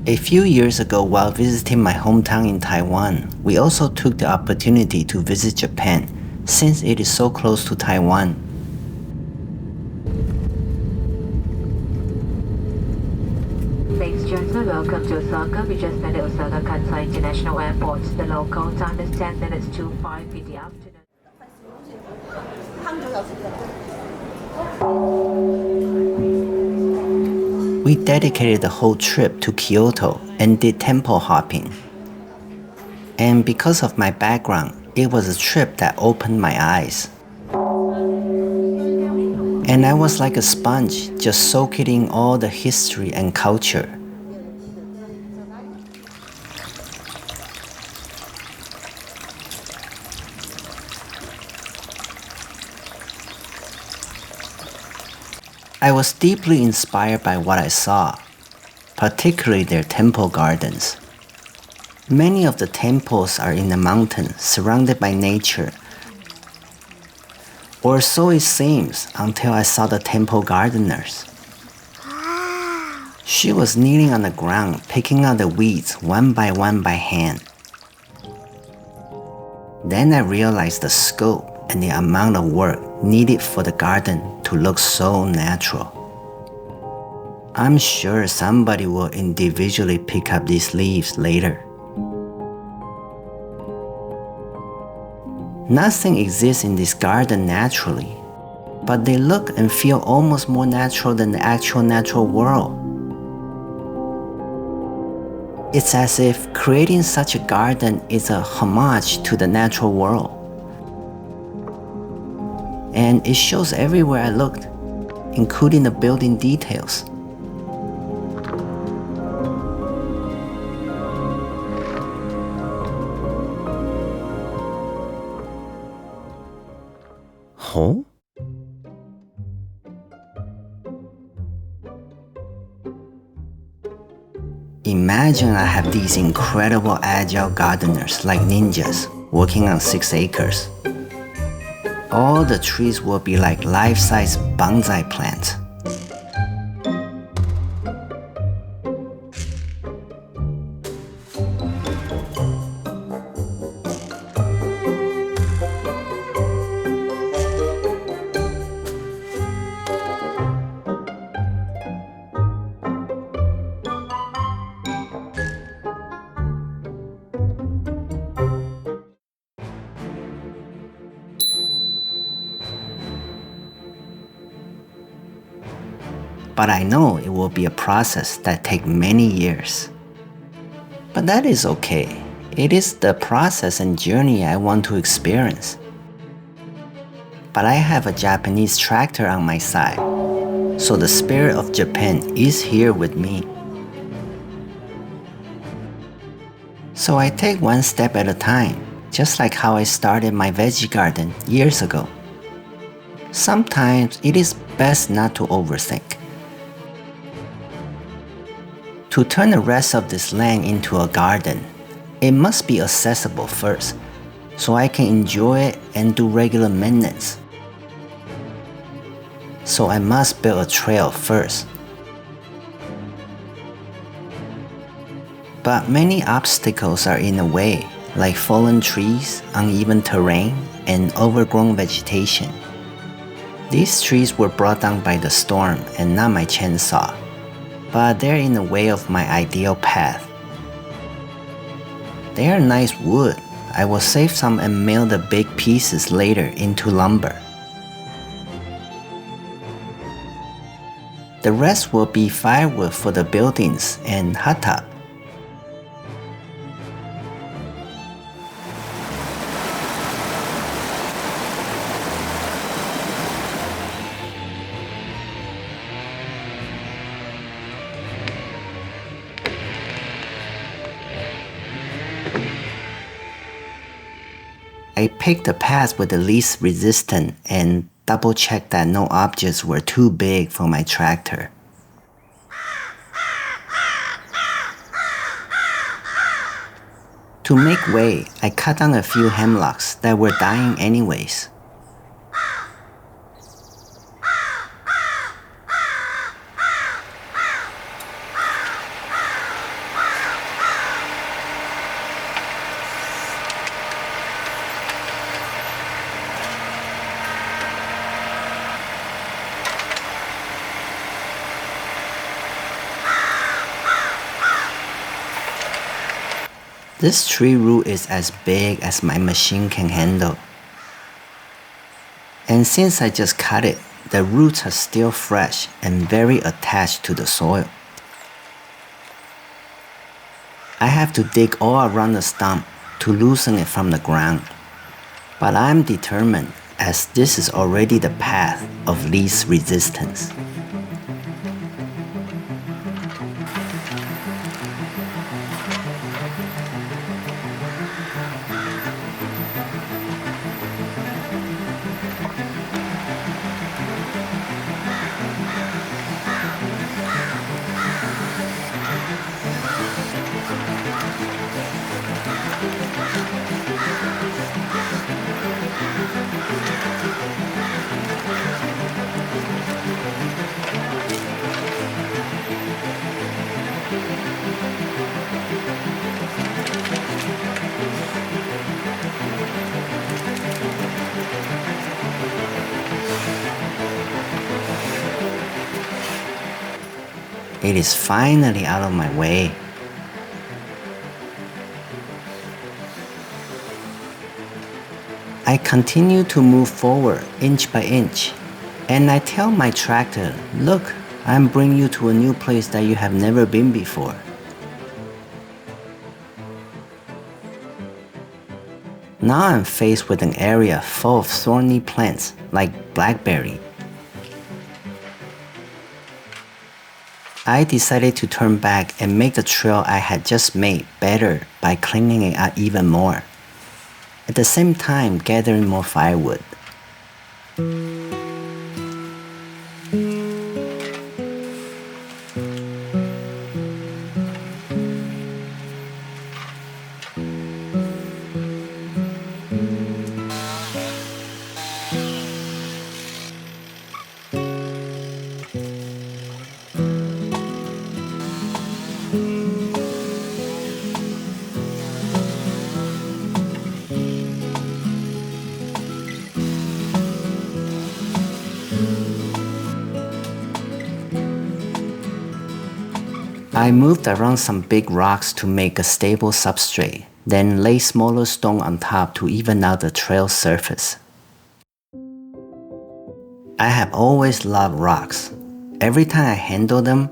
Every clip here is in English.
A few years ago, while visiting my hometown in Taiwan, we also took the opportunity to visit Japan, since it is so close to Taiwan. Ladies and gentlemen, welcome to Osaka. We just landed Osaka Kansai International Airport. The local time is 10 minutes to 5 in the afternoon. We dedicated the whole trip to Kyoto and did temple hopping. And because of my background, it was a trip that opened my eyes. And I was like a sponge, just soaking in all the history and culture. I was deeply inspired by what I saw, particularly their temple gardens. Many of the temples are in the mountains, surrounded by nature. Or so it seems until I saw the temple gardeners. She was kneeling on the ground, picking out the weeds one by hand. Then I realized the scope and the amount of work needed for the garden to look so natural. I'm sure somebody will individually pick up these leaves later. Nothing exists in this garden naturally, but they look and feel almost more natural than the actual natural world. It's as if creating such a garden is a homage to the natural world. And it shows everywhere I looked, including the building details. Huh? Imagine I have these incredible agile gardeners like ninjas working on 6 acres. All the trees will be like life-size bonsai plants. But I know it will be a process that takes many years. But that is okay. It is the process and journey I want to experience. But I have a Japanese tractor on my side, so the spirit of Japan is here with me. So I take one step at a time, just like how I started my veggie garden years ago. Sometimes it is best not to overthink. To turn the rest of this land into a garden, it must be accessible first, so I can enjoy it and do regular maintenance. So I must build a trail first. But many obstacles are in the way, like fallen trees, uneven terrain, and overgrown vegetation. These trees were brought down by the storm and not my chainsaw, but they're in the way of my ideal path. They are nice wood. I will save some and mill the big pieces later into lumber. The rest will be firewood for the buildings and hot tub. I picked the path with the least resistance and double-checked that no objects were too big for my tractor. To make way, I cut down a few hemlocks that were dying anyways. This tree root is as big as my machine can handle. And since I just cut it, the roots are still fresh and very attached to the soil. I have to dig all around the stump to loosen it from the ground. But I'm determined, as this is already the path of least resistance. It is finally out of my way. I continue to move forward inch by inch, and I tell my tractor, look, I'm bringing you to a new place that you have never been before. Now I'm faced with an area full of thorny plants like blackberry. I decided to turn back and make the trail I had just made better by cleaning it out even more, at the same time gathering more firewood. I moved around some big rocks to make a stable substrate, then lay smaller stones on top to even out the trail surface. I have always loved rocks. Every time I handle them,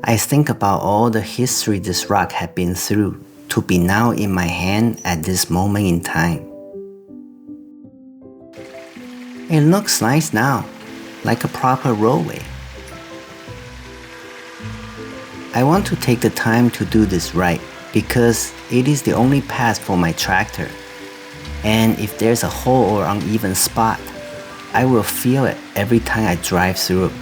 I think about all the history this rock had been through to be now in my hand at this moment in time. It looks nice now, like a proper roadway. I want to take the time to do this right because it is the only path for my tractor. And if there's a hole or uneven spot, I will feel it every time I drive through.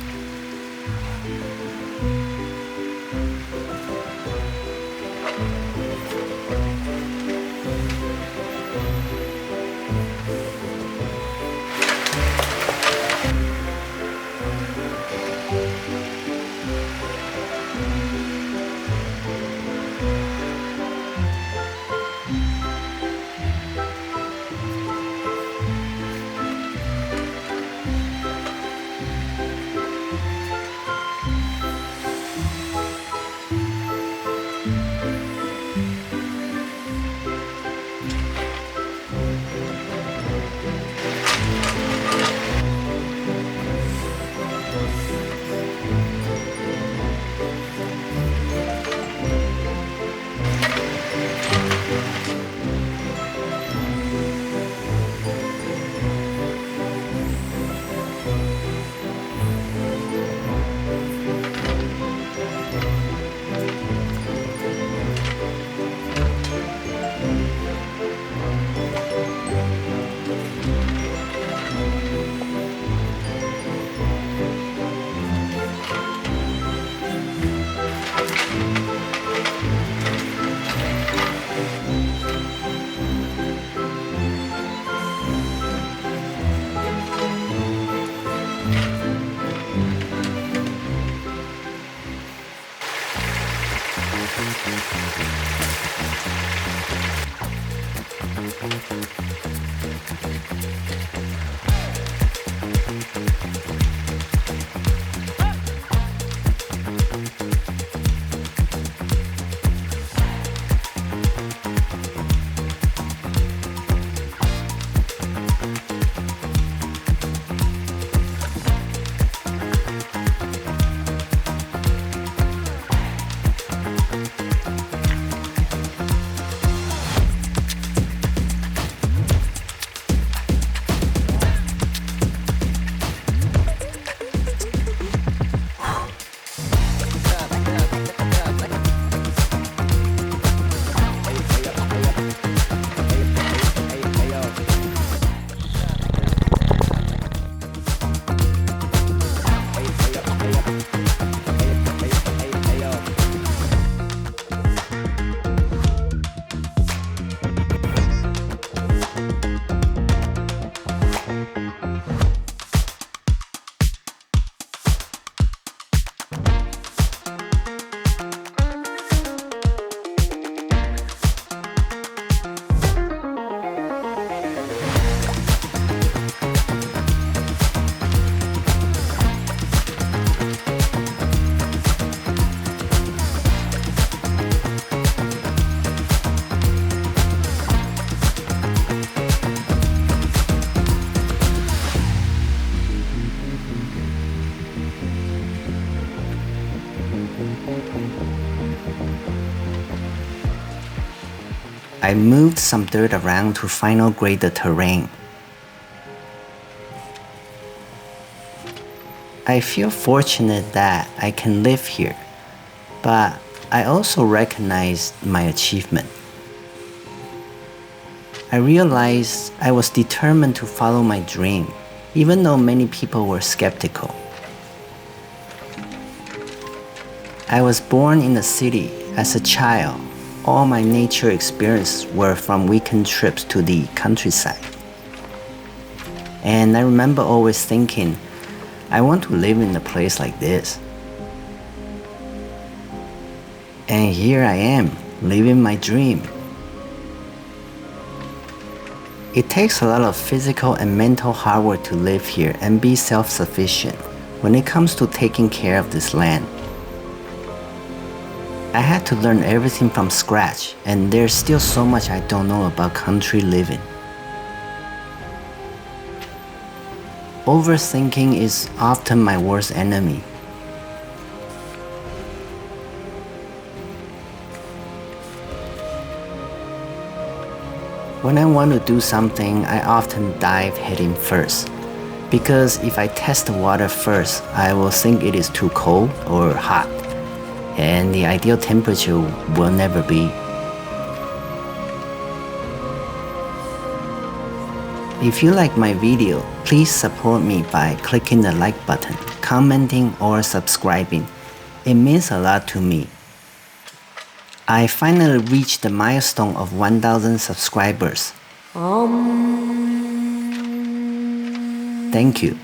I moved some dirt around to final grade the terrain. I feel fortunate that I can live here, but I also recognize my achievement. I realized I was determined to follow my dream, even though many people were skeptical. I was born in the city as a child. All my nature experiences were from weekend trips to the countryside. And I remember always thinking, I want to live in a place like this. And here I am, living my dream. It takes a lot of physical and mental hard work to live here and be self-sufficient when it comes to taking care of this land. I had to learn everything from scratch, and there's still so much I don't know about country living. Overthinking is often my worst enemy. When I want to do something, I often dive heading first, because if I test the water first, I will think it is too cold or hot, and the ideal temperature will never be. If you like my video, please support me by clicking the like button, commenting or subscribing. It means a lot to me. I finally reached the milestone of 1,000 subscribers. Thank you.